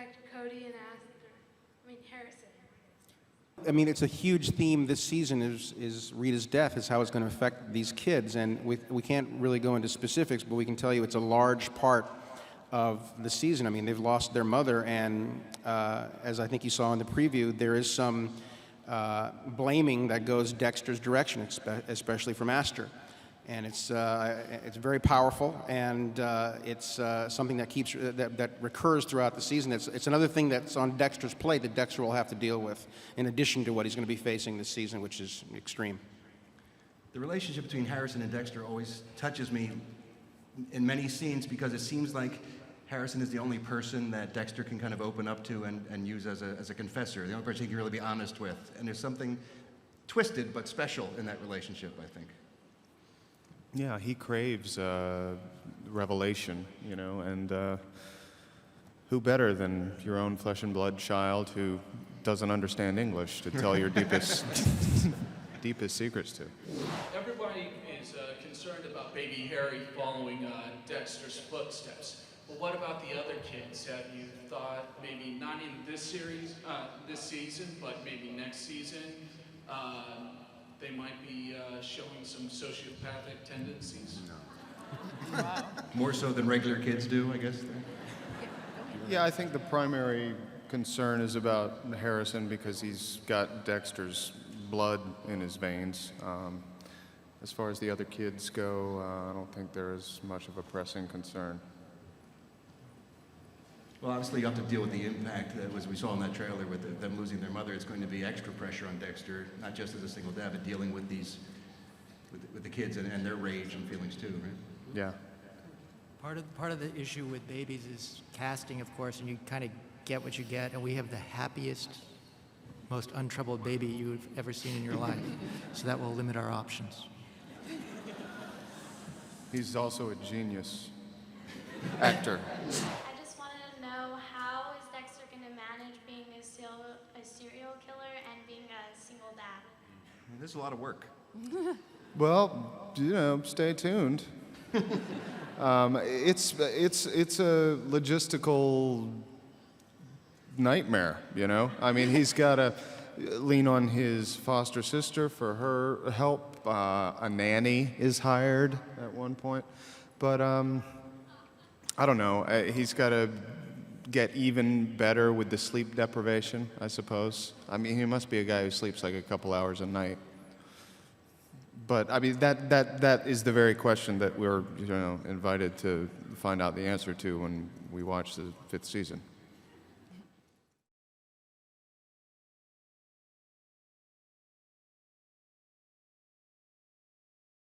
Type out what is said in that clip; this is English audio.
affect Cody and Harrison? I mean, it's a huge theme this season is Rita's death, is how it's going to affect these kids. And we can't really go into specifics, but we can tell you it's a large part of the season. I mean, they've lost their mother, and as I think you saw in the preview, there is some blaming that goes Dexter's direction, especially from Astor. And it's very powerful, and it's something that recurs throughout the season. It's another thing that's on Dexter's plate that Dexter will have to deal with, in addition to what he's going to be facing this season, which is extreme. The relationship between Harrison and Dexter always touches me in many scenes because it seems like Harrison is the only person that Dexter can kind of open up to and use as a confessor, the only person he can really be honest with. And there's something twisted but special in that relationship, I think. Yeah, he craves revelation, you know, and who better than your own flesh and blood child who doesn't understand English to tell your deepest, deepest secrets to? Everybody is concerned about baby Harry following Dexter's footsteps. But what about the other kids? Have you thought maybe not in this series, this season, but maybe next season, they might be showing some sociopathic tendencies? No. Wow. More so than regular kids do, I guess. Yeah, I think the primary concern is about Harrison because he's got Dexter's blood in his veins. As far as the other kids go, I don't think there is much of a pressing concern. Well, obviously you have to deal with the impact, as we saw in that trailer, with them losing their mother. It's going to be extra pressure on Dexter, not just as a single dad, but dealing with with the kids and their rage and feelings too, right? Yeah. Part of the issue with babies is casting, of course, and you kind of get what you get, and we have the happiest, most untroubled baby you've ever seen in your life. So that will limit our options. He's also a genius actor. There's a lot of work. Well, you know, stay tuned. It's a logistical nightmare, you know? I mean, he's got to lean on his foster sister for her help. A nanny is hired at one point. But I don't know. He's got to get even better with the sleep deprivation, I suppose. I mean, he must be a guy who sleeps like a couple hours a night. But I mean, that is the very question that we're, you know, invited to find out the answer to when we watch the 5th season.